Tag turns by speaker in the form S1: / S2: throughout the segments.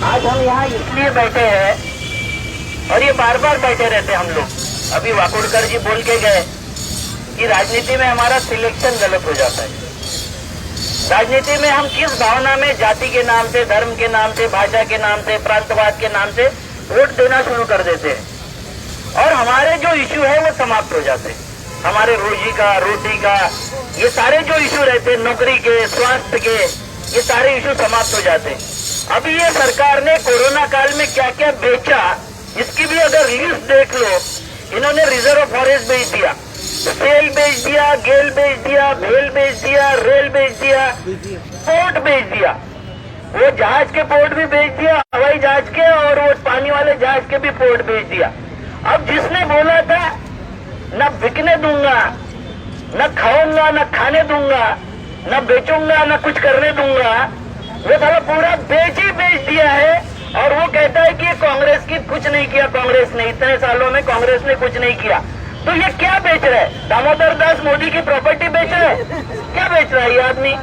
S1: आज हम यहाँ इसलिए बैठे हैं, और ये बार बार बैठे रहते हम लोग। अभी वाकुड़कर जी बोल के गए कि राजनीति में हमारा सिलेक्शन गलत हो जाता है। राजनीति में हम किस भावना में, जाति के नाम से, धर्म के नाम से, भाषा के नाम से, प्रांतवाद के नाम से वोट देना शुरू कर देते हैं और हमारे जो इश्यू है वो समाप्त हो जाते हैं। हमारे रोजी का, रोटी का, ये सारे जो इश्यू रहते हैं, नौकरी के, स्वास्थ्य के, ये सारे इश्यू समाप्त हो जाते हैं। अभी ये सरकार ने कोरोना काल में क्या क्या बेचा, इसकी भी अगर लिस्ट देख लो। इन्होंने रिजर्व फॉरेस्ट बेच दिया, सेल बेच दिया, गेल बेच दिया, भेल बेच दिया, रेल बेच दिया, पोर्ट बेच दिया। वो जहाज के पोर्ट भी बेच दिया, हवाई जहाज के, और वो पानी वाले जहाज के भी पोर्ट बेच दिया। अब जिसने बोला था न बिकने दूंगा, न खाऊंगा, न खाने दूंगा, न बेचूंगा, न कुछ करने दूंगा, वो साला पूरा बेच ही बेच दिया है। और वो कहता है कि कांग्रेस की कुछ नहीं किया, कांग्रेस ने इतने सालों में कांग्रेस ने कुछ नहीं किया। तो ये क्या बेच रहा है? दामोदर दास मोदी की प्रॉपर्टी बेच रहा है? क्या बेच रहा है ये आदमी?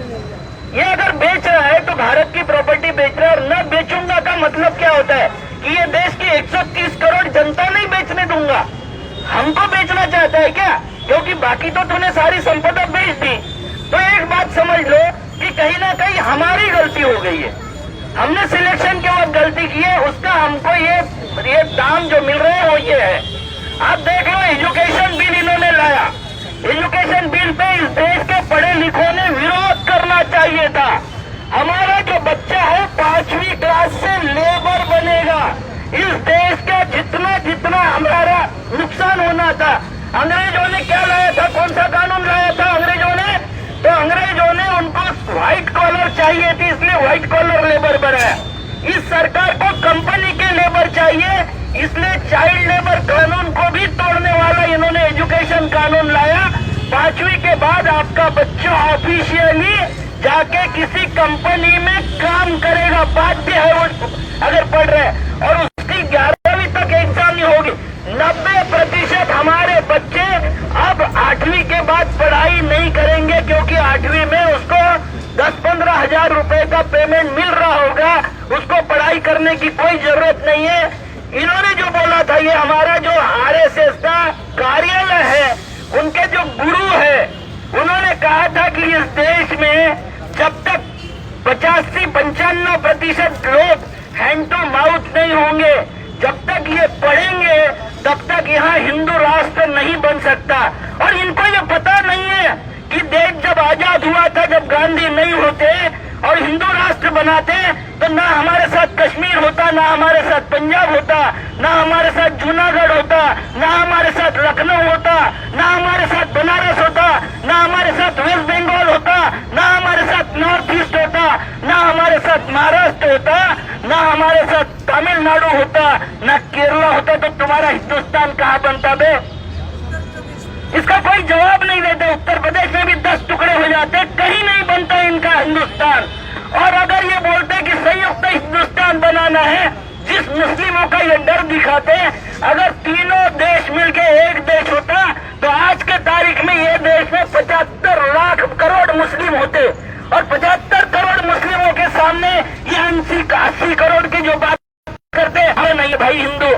S1: ये अगर बेच रहा है तो भारत की प्रॉपर्टी बेच रहा है। और न बेचूंगा का मतलब क्या होता है कि ये देश की 130 करोड़ जनता नहीं बेचने दूंगा। हमको बेचना चाहता है क्या? क्योंकि बाकी तो तूने सारी संपदा बेच दी। तो एक बात समझ लो कि कहीं ना कहीं हमारी गलती हो गई है। हमने सिलेक्शन के वक्त गलती की है, उसका हमको ये दाम जो मिल रहे हैं वो ये है। आप देख लो, एजुकेशन बिल इन्होंने लाया। एजुकेशन बिल पे इस देश के पढ़े लिखों ने विरोध करना चाहिए था। हमारा जो बच्चा है 5वीं क्लास से लेबर बनेगा। इस देश का जितना जितना हमारा नुकसान होना था, अंग्रेजों ने क्या लाया था? कौन सा कानून लाया था अंग्रेजों ने? तो अंग्रेजों ने उनको व्हाइट कॉलर चाहिए थी, इसलिए व्हाइट कॉलर लेबर बनाया। इस सरकार को कंपनी के लेबर चाहिए, इसलिए चाइल्ड लेबर कानून को भी तोड़ने वाला इन्होंने एजुकेशन कानून लाया। 5वीं के बाद आपका बच्चा ऑफिशियली जाके किसी कंपनी में काम करेगा, बाध्य है वो अगर पढ़ रहे हैं। और उसकी 11वीं तक एग्जाम नहीं होगी। 90% हमारे बच्चे अब 8वीं के बाद पढ़ाई नहीं करेंगे, क्योंकि 8वीं में उसको 10-15 हजार रुपए का पेमेंट मिल रहा होगा। उसको पढ़ाई करने की कोई जरूरत नहीं है। इन्होंने जो बोला था, ये हमारा जो आरएसएस का कार्यालय है, उनके जो गुरु है, उन्होंने कहा था कि इस देश में जब तक 85-95% लोग हैंड टू माउथ नहीं होंगे, जब तक ये पढ़ेंगे, तब तक यहाँ हिंदू राष्ट्र नहीं बन सकता। और इनको ये पता नहीं है कि देश जब आजाद हुआ था, जब गांधी नहीं होते और हिंदू राष्ट्र बनाते, तो ना हमारे साथ कश्मीर होता, ना हमारे साथ पंजाब होता, ना हमारे साथ जूनागढ़ होता, ना हमारे साथ लखनऊ होता, ना हमारे साथ बनारस होता, ना हमारे साथ वेस्ट बंगाल होता, ना हमारे साथ नॉर्थ ईस्ट होता, ना हमारे साथ महाराष्ट्र होता, ना हमारे साथ तमिलनाडु होता, ना केरला होता। तो तुम्हारा हिंदुस्तान कहाँ बनता बे? इसका कोई जवाब नहीं देते। उत्तर प्रदेश में भी 10 टुकड़े हो जाते, कहीं नहीं बनता इनका हिंदुस्तान। और अगर ये बोलते कि संयुक्त हिंदुस्तान बनाना है, जिस मुस्लिमों का ये डर दिखाते हैं, अगर तीनों देश मिलके एक देश होता, तो आज के तारीख में ये देश में 75 लाख करोड़ मुस्लिम होते। और 75 करोड़ मुस्लिमों के सामने ये 80 करोड़ की जो बात करते हैं, हमें नहीं भाई हिंदू,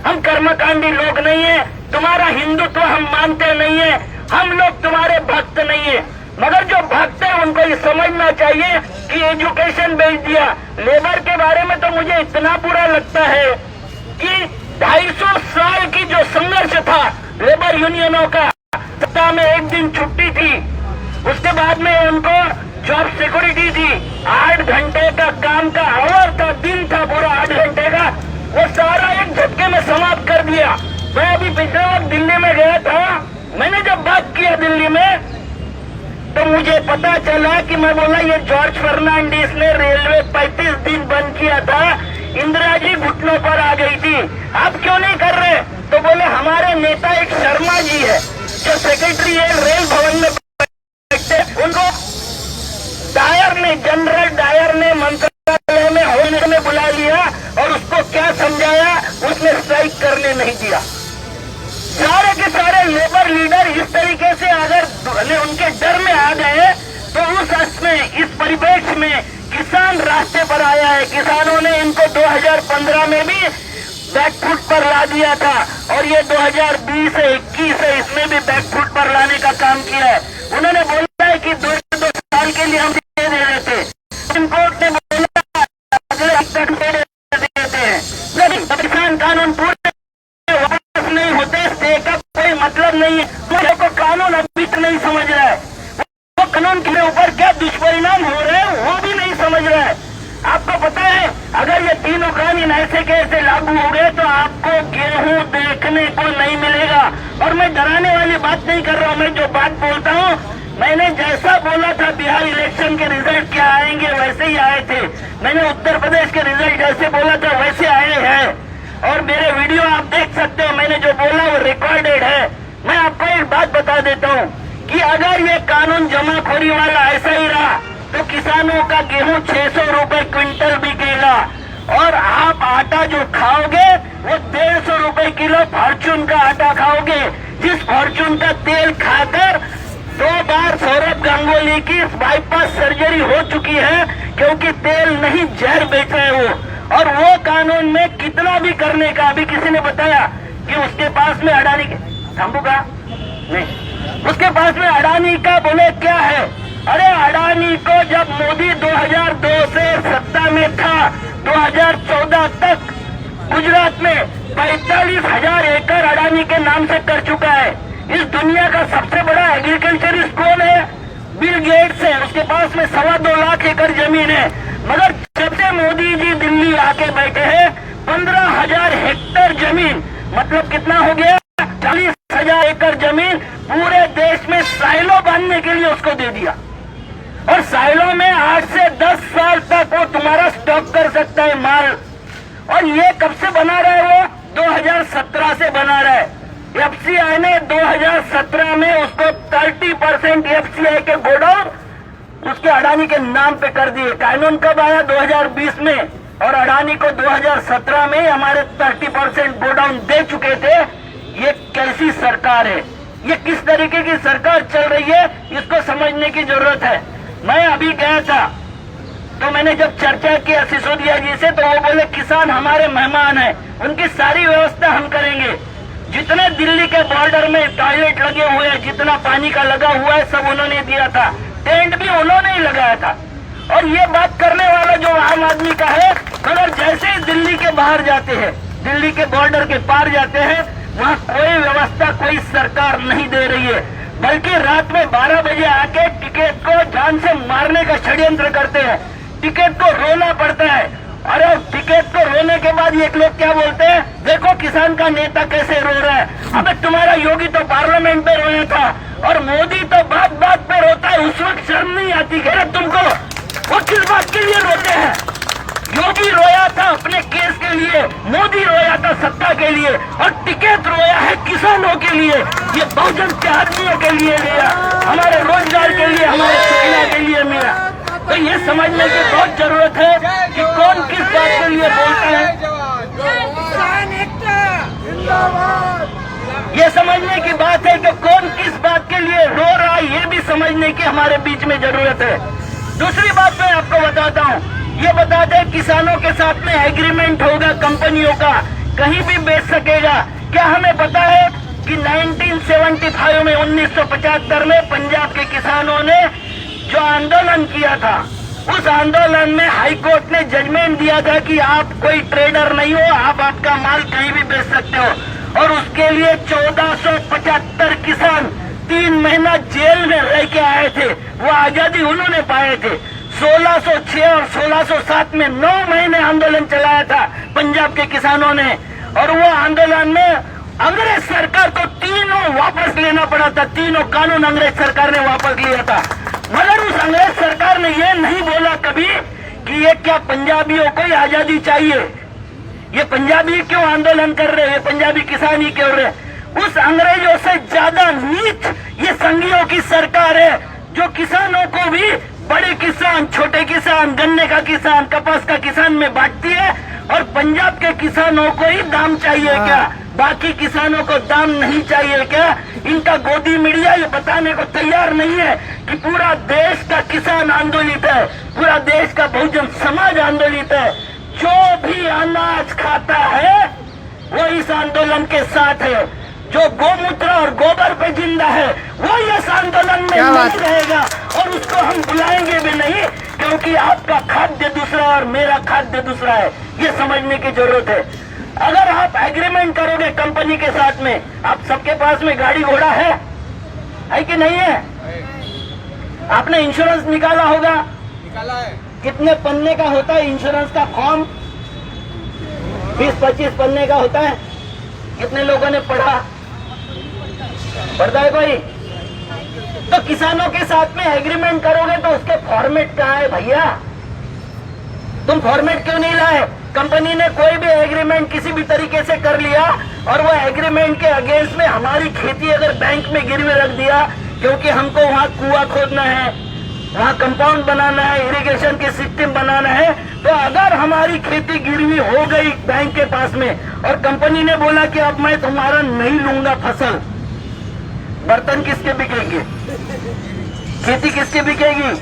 S1: हम कर्मकांडी लोग नहीं है, तुम्हारा हिंदुत्व हम मानते नहीं है, हम लोग तुम्हारे भक्त नहीं है। मगर जो भक्त है उनको ये समझना चाहिए कि एजुकेशन बेच दिया। लेबर के बारे में तो मुझे इतना बुरा लगता है कि 250 साल की जो संघर्ष था लेबर यूनियनों का, सप्ताह में एक दिन छुट्टी थी, उसके बाद में उनको जॉब सिक्योरिटी थी, 8 घंटे का काम का आवर था, दिन था पूरा 8 घंटे का, वो सारा एक झटके में समाप्त कर दिया। मैं अभी पिछले वक्त दिल्ली में गया था, मैंने जब बात किया दिल्ली में, तो मुझे पता चला कि मैं बोला ये जॉर्ज फर्नांडिस ने रेलवे 35 दिन बंद किया था, इंदिरा जी घुटनों पर आ गई थी, आप क्यों नहीं कर रहे? तो बोले हमारे नेता एक शर्मा जी है जो सेक्रेटरी है रेल भवन में बैठते, उनको जनरल डायर ने मंत्रालय में होने में बुला लिया और उसको क्या समझाया, उसने स्ट्राइक करने नहीं दिया। सारे के सारे लेबर लीडर इस तरीके से अगर उनके डर में आ गए, तो उस में इस परिवेश में किसान रास्ते पर आया है। किसानों ने इनको बैकफुट पर ला दिया था और ये 2020 है, 21 है, इसमें भी बैकफुट पर लाने का काम किया है। उन्होंने बोला है कि 2 साल के लिए हम दे रहे थे, सुप्रीम कोर्ट ने बोला अगले तक दे देते हैं, लेकिन किसान कानून पूरे वापस नहीं होते, स्टे का कोई मतलब नहीं है। मुझे को कानून अभी तक नहीं समझ रहा है, वो कानून के ऊपर क्या दुष्परिणाम हो रहे हैं वो भी नहीं समझ रहा है। आपको पता है अगर ये तीनों कानून ऐसे के ऐसे लागू हो गए तो आपको गेहूं देखने को नहीं मिलेगा। और मैं डराने वाली बात नहीं कर रहा हूं, मैं जो बात बोलता हूं, मैंने जैसा बोला था बिहार इलेक्शन के रिजल्ट क्या आएंगे वैसे ही आए थे। मैंने उत्तर प्रदेश के रिजल्ट जैसे बोला था वैसे आए हैं और मेरे वीडियो आप देख सकते हो, मैंने जो बोला वो रिकॉर्डेड है। मैं आपको एक बात बता देता हूं कि अगर ये कानून जमाखोरी वाला ऐसा ही रहा तो किसानों का गेहूं 600 रुपए क्विंटल बिकेगा और आप आटा जो खाओगे वो 150 रुपए किलो फॉर्चून का आटा खाओगे, जिस फॉर्चून का तेल खाकर 2 बार सौरभ गांगुली की बाईपास सर्जरी हो चुकी है क्योंकि तेल नहीं जहर बेच रहे वो। और वो कानून में कितना भी करने का, अभी किसी ने बताया कि उसके पास में अडानी थाम्बूगा नहीं, उसके पास में अडानी का बोले क्या है। अरे अडानी को जब मोदी 2002 से सत्ता में था 2014 तक गुजरात में 45,000 एकड़ अडानी के नाम से कर चुका है। इस दुनिया का सबसे बड़ा एग्रीकल्चरिस्ट कौन है? बिल गेट्स है, उसके पास में 2.25 लाख एकड़ जमीन है। मगर जब से मोदी जी दिल्ली आके बैठे हैं 15,000 हेक्टेयर जमीन, मतलब कितना हो गया 40,000 एकड़ जमीन पूरे देश में साइलो बांधने के लिए उसको दे दिया। और साइलो में 8 से 10 साल तक वो तुम्हारा स्टॉक कर सकता है माल। और ये कब से बना रहा है? वो 2017 से बना रहा है। एफसीआई ने 2017 में उसको 30% एफसीआई के गोडाउन उसके अडानी के नाम पे कर दिए। कानून कब आया? 2020 में, और अडानी को 2017 में हमारे 30% गोडाउन दे चुके थे। ये कैसी सरकार है? ये किस तरीके की सरकार चल रही है? इसको समझने की जरूरत है। मैं अभी गया था तो मैंने जब चर्चा की सिसोदिया जी से तो वो बोले किसान हमारे मेहमान हैं, उनकी सारी व्यवस्था हम करेंगे। जितने दिल्ली के बॉर्डर में टॉयलेट लगे हुए हैं, जितना पानी का लगा हुआ है, सब उन्होंने दिया था। टेंट भी उन्होंने ही लगाया था। और ये बात करने वाला जो आम आदमी का है, मगर जैसे ही दिल्ली के बाहर जाते हैं, दिल्ली के बॉर्डर के पार जाते हैं, वहाँ कोई व्यवस्था कोई सरकार नहीं दे रही है। बल्कि रात में 12 बजे आके टिकट को जान से मारने का षड्यंत्र करते हैं। टिकट को रोना पड़ता है। अरे टिकट को रोने के बाद ये लोग क्या बोलते हैं, देखो किसान का नेता कैसे रो रहा है। अबे तुम्हारा योगी तो पार्लियामेंट में रोया था और मोदी तो बात बात पे रोता है, उस वक्त शर्म नहीं आती क्या तुमको? वो किस बात के लिए रोते हैं? योगी रोया था अपने केस के लिए, मोदी रोया था सत्ता के लिए, और टिकट रोया है किसानों के लिए। ये बहुजन के आदमियों के लिए मेरा, हमारे रोजगार के लिए, हमारे सुविधा के लिए मेरा। तो ये समझने की बहुत जरूरत है कि कौन किस बात के लिए बोलता है। ये समझने की बात है कि कौन किस बात के लिए रो रहा है, ये भी समझने की हमारे बीच में जरूरत है। दूसरी बात मैं आपको बताता हूँ, ये बता दें किसानों के साथ में एग्रीमेंट होगा कंपनियों का, कहीं भी बेच सकेगा। क्या हमें पता है कि 1975 में 1975 में पंजाब के किसानों ने जो आंदोलन किया था, उस आंदोलन में हाईकोर्ट ने जजमेंट दिया था कि आप कोई ट्रेडर नहीं हो, आप आपका माल कहीं भी बेच सकते हो। और उसके लिए 1475 किसान 3 महीना जेल में रह के आए थे। वो आजादी उन्होंने पाए थे। 1606 और 1607 में 9 महीने आंदोलन चलाया था पंजाब के किसानों ने। और वो आंदोलन में अंग्रेज सरकार को तीनों वापस लेना पड़ा था। तीनों कानून अंग्रेज सरकार ने वापस लिया था। मगर उस अंग्रेज सरकार ने ये नहीं बोला कभी कि ये क्या पंजाबियों को आजादी चाहिए, ये पंजाबी क्यों आंदोलन कर रहे हैं, ये पंजाबी किसान ही क्यों रहे। उस अंग्रेजों से ज्यादा नीच ये संघियों की सरकार है, जो किसानों को भी बड़े किसान, छोटे किसान, गन्ने का किसान, कपास का किसान में बांटती है। और पंजाब के किसानों को ही दाम चाहिए क्या, बाकी किसानों को दाम नहीं चाहिए क्या? इनका गोदी मीडिया ये बताने को तैयार नहीं है कि पूरा देश का किसान आंदोलित है, पूरा देश का बहुजन समाज आंदोलित है। जो भी अनाज खाता है वो इस आंदोलन के साथ है। जो गोमूत्र और गोबर पे जिंदा है वो इस आंदोलन में नहीं रहेगा और उसको हम बुलाएंगे भी नहीं, क्योंकि आपका खाद्य दूसरा और मेरा खाद्य दूसरा है, ये समझने की जरूरत है। अगर आप एग्रीमेंट करोगे कंपनी के साथ में, आप सबके पास में गाड़ी घोड़ा है कि नहीं है? आपने इंश्योरेंस निकाला होगा,
S2: निकाला है।
S1: कितने पन्ने का होता है इंश्योरेंस का फॉर्म? 20-25 पन्ने का होता है। कितने लोगों ने पढ़ा? पढ़ता है कोई? तो किसानों के साथ में एग्रीमेंट करोगे तो उसके फॉर्मेट कहाँ है भैया? तुम फॉर्मेट क्यों नहीं लाए? कंपनी ने कोई भी एग्रीमेंट किसी भी तरीके से कर लिया और वो एग्रीमेंट के अगेंस्ट में हमारी खेती अगर बैंक में गिरवे रख दिया, क्योंकि हमको वहाँ कुआं खोदना है, वहाँ कंपाउंड बनाना है, इरिगेशन की सिस्टम बनाना है, तो अगर हमारी खेती गिरवी हो गई बैंक के पास में और कंपनी ने बोला कि अब मैं तुम्हारा नहीं लूंगा फसल, बर्तन किसके बिकेंगे? खेती किसकी बिकेगी?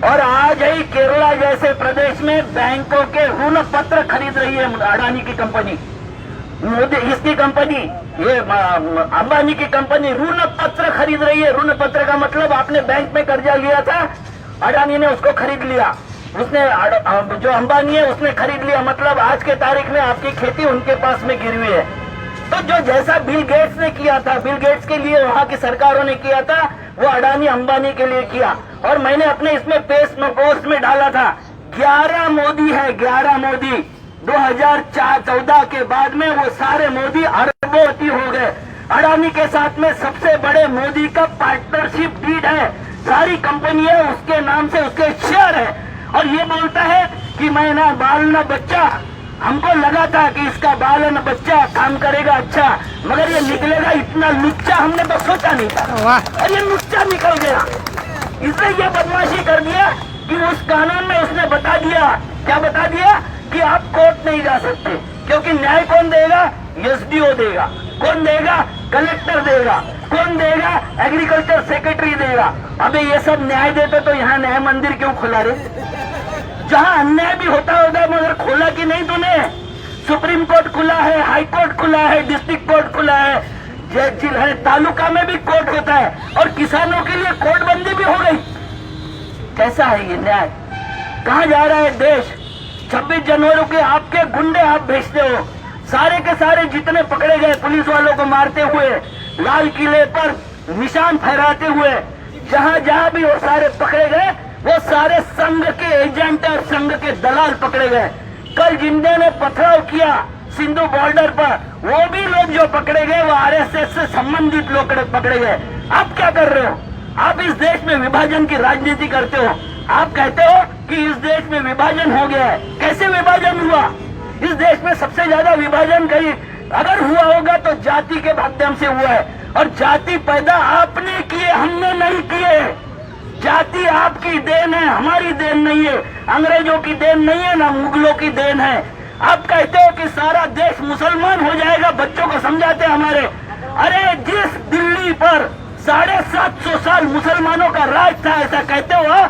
S1: और आज ही केरला जैसे प्रदेश में बैंकों के ऋण पत्र खरीद रही है अडानी की कंपनी, मोदी इसकी कंपनी, ये अंबानी की कंपनी ऋण पत्र खरीद रही है। ऋण पत्र का मतलब आपने बैंक में कर्जा लिया था, अडानी ने उसको खरीद लिया, उसने जो अंबानी है उसने खरीद लिया, मतलब आज के तारीख में आपकी खेती उनके पास में गिरी हुई है। तो जो जैसा बिल गेट्स ने किया था, बिल गेट्स के लिए वहां की सरकारों ने किया था, वो अडानी अंबानी के लिए किया। और मैंने अपने इसमें पोस्ट में डाला था, 11 मोदी है, 11 मोदी। 2014 के बाद में वो सारे मोदी अरबोपति हो गए। अडानी के साथ में सबसे बड़े मोदी का पार्टनरशिप डीड है, सारी कंपनियां उसके नाम से उसके शेयर है। और ये बोलता है कि मैं ना बाल ना बच्चा, हमको लगा था कि इसका बाल न बच्चा काम करेगा अच्छा, मगर ये निकलेगा इतना लुच्चा, हमने तो सोचा नहीं था, और ये लुच्चा निकल गया। इसने ये बदमाशी कर दिया कि उस कानून में उसने बता दिया, क्या बता दिया कि आप कोर्ट नहीं जा सकते, क्योंकि न्याय कौन देगा? एसडीओ देगा। कौन देगा? कलेक्टर देगा। कौन देगा? एग्रीकल्चर सेक्रेटरी देगा। अबे ये सब न्याय देते तो यहाँ न्याय मंदिर क्यों खुला रे? जहाँ अन्याय भी होता होगा, मगर खोला कि नहीं तूने? सुप्रीम कोर्ट खुला है, हाई कोर्ट खुला है, डिस्ट्रिक्ट कोर्ट खुला है, जिल है, तालुका में भी कोर्ट होता है, और किसानों के लिए कोर्ट बंदी भी हो गई। कैसा है ये न्याय? कहाँ जा रहा है देश? 26 जनवरी के आपके गुंडे आप भेजते हो, सारे के सारे जितने पकड़े गए पुलिस वालों को मारते हुए, लाल किले पर निशान फहराते हुए, जहाँ जहाँ भी वो सारे पकड़े गए, वो सारे संघ के एजेंट और संघ के दलाल पकड़े गए। कल जिंदे ने पथराव किया सिंधु बॉर्डर पर, वो भी लोग जो पकड़े गए वो आरएसएस से संबंधित लोग पकड़े गए। आप क्या कर रहे हो? आप इस देश में विभाजन की राजनीति करते हो। आप कहते हो कि इस देश में विभाजन हो गया है। कैसे विभाजन हुआ? इस देश में सबसे ज्यादा विभाजन कहीं अगर हुआ होगा तो जाति के माध्यम से हुआ है, और जाति पैदा आपने किए, हमने नहीं किए। जाति आपकी देन है, हमारी देन नहीं है, अंग्रेजों की देन नहीं है, ना मुगलों की देन है। आप कहते हो कि सारा देश मुसलमान हो जाएगा, बच्चों को समझाते हमारे। अरे जिस दिल्ली पर 750 साल मुसलमानों का राज था, ऐसा कहते हो,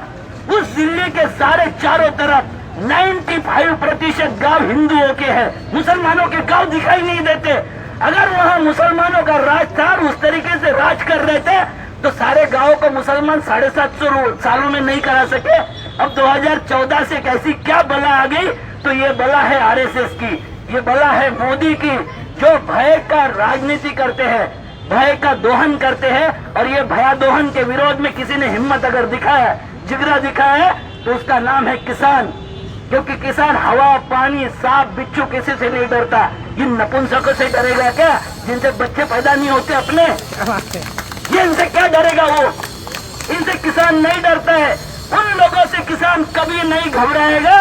S1: उस दिल्ली के सारे चारों तरफ 95% गांव हिंदुओं के हैं, मुसलमानों के गांव दिखाई नहीं देते। अगर वहाँ मुसलमानों का राज था और उस तरीके से राज कर रहे थे, तो सारे गांवों को मुसलमान 750 सालों में नहीं करा सके। अब 2014 से कैसी क्या बला आ गई? तो ये बला है आरएसएस की, ये बला है मोदी की, जो भय का राजनीति करते हैं, भय का दोहन करते हैं। और ये भया दोहन के विरोध में किसी ने हिम्मत अगर दिखाया, जिगरा दिखाया, तो उसका नाम है किसान। क्योंकि किसान हवा, पानी, सांप, बिच्छू किसी से नहीं डरता। ये नपुंसकों से डरेगा क्या, जिनसे बच्चे पैदा नहीं होते अपने? ये इनसे क्या डरेगा? वो इनसे किसान नहीं डरता है। उन लोगों से किसान कभी नहीं घबराएगा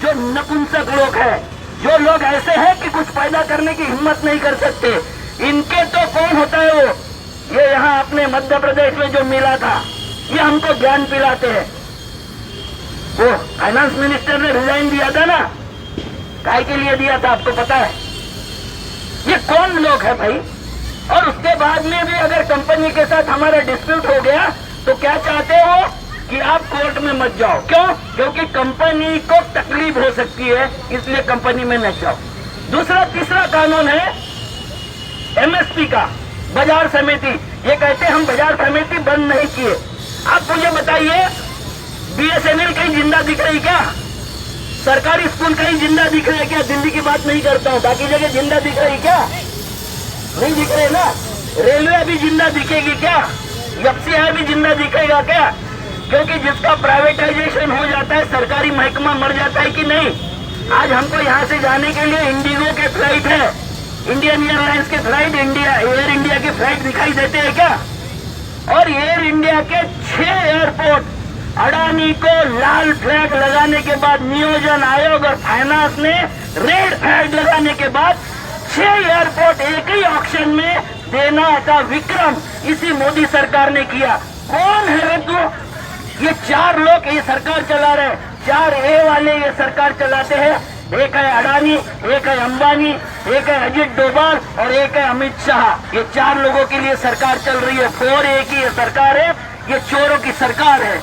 S1: जो नपुंसक लोग हैं, जो लोग ऐसे हैं कि कुछ पैदा करने की हिम्मत नहीं कर सकते। इनके तो कौन होता है वो? ये यहाँ अपने मध्य प्रदेश में जो मिला था, ये हमको ज्ञान पिलाते हैं। वो फाइनेंस मिनिस्टर ने रिजाइन दिया था ना, काय के लिए दिया था आपको पता है? ये कौन लोग है भाई? और उसके बाद में भी अगर कंपनी के साथ हमारा डिस्प्यूट हो गया तो क्या चाहते हो कि आप कोर्ट में मत जाओ। क्यों? क्योंकि कंपनी को तकलीफ हो सकती है, इसलिए कंपनी में न जाओ।
S2: दूसरा तीसरा कानून है एमएसपी का, बाजार समिति। ये कहते हैं हम बाजार समिति बंद नहीं किए। आप मुझे बताइए, बीएसएनएल कहीं जिंदा दिख रही क्या? सरकारी स्कूल कहीं जिंदा दिख रहे क्या? दिल्ली की बात नहीं करता हूँ, बाकी जगह जिंदा दिख रही क्या? नहीं दिख रहे ना। रेलवे अभी जिंदा दिखेगी क्या? एफसीआई भी जिंदा दिखेगा क्या? क्योंकि जिसका प्राइवेटाइजेशन हो जाता है, सरकारी महकमा मर जाता है कि नहीं। आज हमको यहाँ से जाने के लिए इंडिगो के फ्लाइट है, इंडियन एयरलाइंस के फ्लाइट, एयर इंडिया के फ्लाइट दिखाई देते हैं क्या? और एयर इंडिया के 6 एयरपोर्ट अडानी को लाल फ्लैग लगाने के बाद, नियोजन आयोग और फाइनेंस ने रेड फ्लैग लगाने के बाद 6 एयरपोर्ट एक ही ऑक्शन में देना का विक्रम इसी मोदी सरकार ने किया। कौन है रद्दू? ये 4 लोग ये सरकार चला रहे हैं, 4 ए वाले ये सरकार चलाते हैं। एक है अडानी, एक है अंबानी, एक है अजित डोभाल और एक है अमित शाह। ये 4 लोगों के लिए सरकार चल रही है। 4A की ये सरकार है, ये चोरों की सरकार है।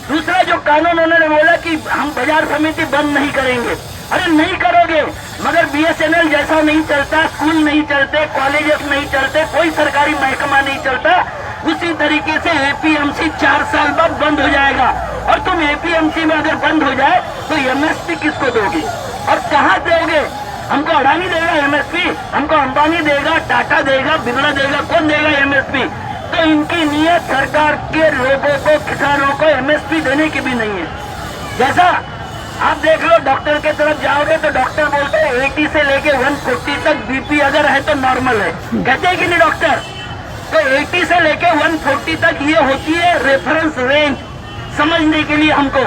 S2: दूसरा जो कानून उन्होंने बोला कि हम बाजार समिति बंद नहीं करेंगे। अरे नहीं करोगे, मगर बीएसएनएल जैसा नहीं चलता, स्कूल नहीं चलते, कॉलेजेस नहीं चलते, कोई सरकारी महकमा नहीं चलता, उसी तरीके से एपीएमसी 4 साल बाद बंद हो जाएगा। और तुम एपीएमसी में अगर बंद हो जाए तो एमएसपी किसको दोगे और कहाँ दोगे? हमको अडानी देगा एमएसपी, हमको अंबानी देगा, टाटा देगा, बिरला देगा, कौन देगा एमएसपी? तो इनकी नीयत सरकार के लोगों को, किसानों को एमएसपी देने की भी नहीं है। जैसा आप देख लो, डॉक्टर के तरफ जाओगे तो डॉक्टर बोलते हैं 80 से लेके 140 तक बीपी अगर है तो नॉर्मल है, कहते हैं कि नहीं डॉक्टर? तो 80 से लेके 140 तक ये होती है रेफरेंस रेंज, समझने के लिए हमको।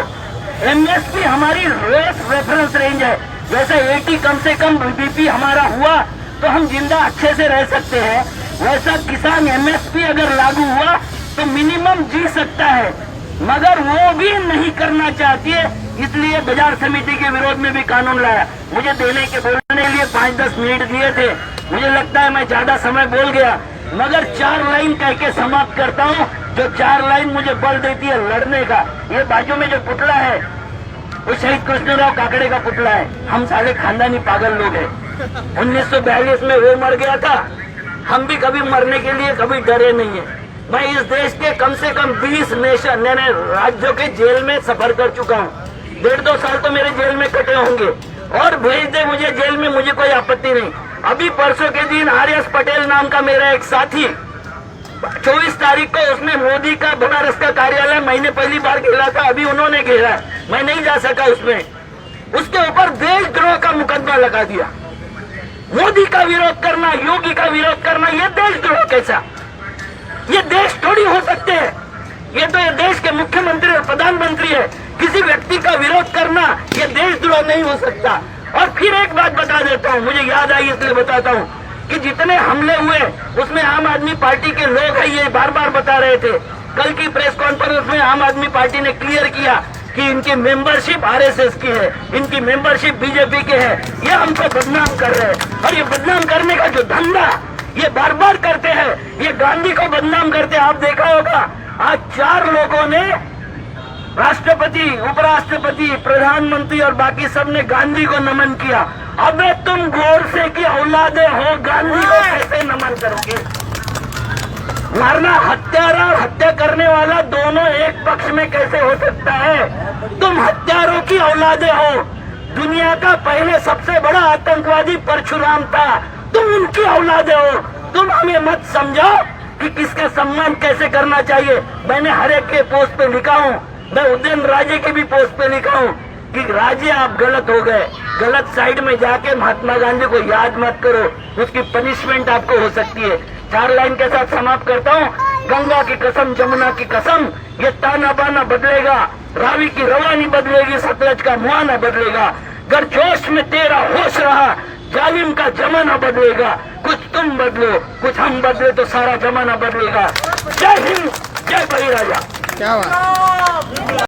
S2: एमएसपी हमारी रेफरेंस रेंज है। जैसे 80 कम से कम बीपी हमारा हुआ तो हम जिंदा अच्छे से रह सकते हैं, वैसा किसान एमएसपी अगर लागू हुआ तो मिनिमम जी सकता है, मगर वो भी नहीं करना चाहती है। इसलिए बाजार समिति के विरोध में भी कानून लाया। मुझे बोलने के लिए 5-10 मिनट दिए थे, मुझे लगता है मैं ज्यादा समय बोल गया, मगर 4 लाइन कह के समाप्त करता हूँ, जो 4 लाइन मुझे बल देती है लड़ने का। ये बाजू में जो पुतला है वो शहीद कृष्णराव काकड़े का पुतला है। हम सारे खानदानी पागल लोग हैं। 1942 में वो मर गया था, हम भी कभी मरने के लिए कभी डरे नहीं है। मैं इस देश के कम से कम 20 राज्यों के जेल में सफर कर चुका हूँ। 1.5-2 साल तो मेरे जेल में कटे होंगे, और भेज दे मुझे जेल में, मुझे कोई आपत्ति नहीं। अभी परसों के दिन आर.एस. पटेल नाम का मेरा एक साथी 24 तारीख को उसने मोदी का बनारस का कार्यालय महीने पहली बार घेरा था, अभी उन्होंने घेरा, मैं नहीं जा सका उसमें। उसके ऊपर देशद्रोह का मुकदमा लगा दिया। मोदी का विरोध करना, योगी का विरोध करना, ये देशद्रोह कैसा? ये देश थोड़ी हो सकते हैं। ये तो ये देश के मुख्यमंत्री और प्रधानमंत्री है। किसी व्यक्ति का विरोध करना ये देशद्रोह नहीं हो सकता। और फिर एक बात बता देता हूँ, मुझे याद आई इसलिए बताता हूँ कि जितने हमले हुए उसमें आम आदमी पार्टी के लोग हैं, ये बार बार बता रहे थे। कल की प्रेस कॉन्फ्रेंस में आम आदमी पार्टी ने क्लियर किया कि इनकी मेंबरशिप आरएसएस की है, इनकी मेंबरशिप बीजेपी के है। ये हमको बदनाम कर रहे हैं, और ये बदनाम करने का जो धंधा ये बार बार करते हैं, ये गांधी को बदनाम करते हैं। आप देखा होगा आज 4 लोगों ने, राष्ट्रपति, उपराष्ट्रपति, प्रधानमंत्री और बाकी सब ने गांधी को नमन किया। अबे तुम गोडसे की औलादे हो, गांधी को कैसे नमन करोगे? मारना, हत्यारा और हत्या करने वाला दोनों एक पक्ष में कैसे हो सकता है? तुम हत्यारों की औलादे हो। दुनिया का पहले सबसे बड़ा आतंकवादी परशुराम था, तुम उनकी औलादे हो। तुम हमें मत समझाओ कि किसका सम्मान कैसे करना चाहिए। मैंने हर एक के पोस्ट पे लिखा हूँ, मैं उदयन राजे के भी पोस्ट पे लिखा हूँ कि राजे आप गलत हो गए, गलत साइड में जाके महात्मा गांधी को याद मत करो, उसकी पनिशमेंट आपको हो सकती है। 4 लाइन के साथ समाप्त करता हूँ। गंगा की कसम, जमुना की कसम, ये ताना बाना बदलेगा, रावी की रवानी बदलेगी, सतलज का मुहाना बदलेगा। अगर जोश में तेरा होश रहा, जालिम का जमाना बदलेगा। कुछ तुम बदलो, कुछ हम बदले तो सारा जमाना बदलेगा। जय हिंद, जय बलिराजा।
S3: क्या बात।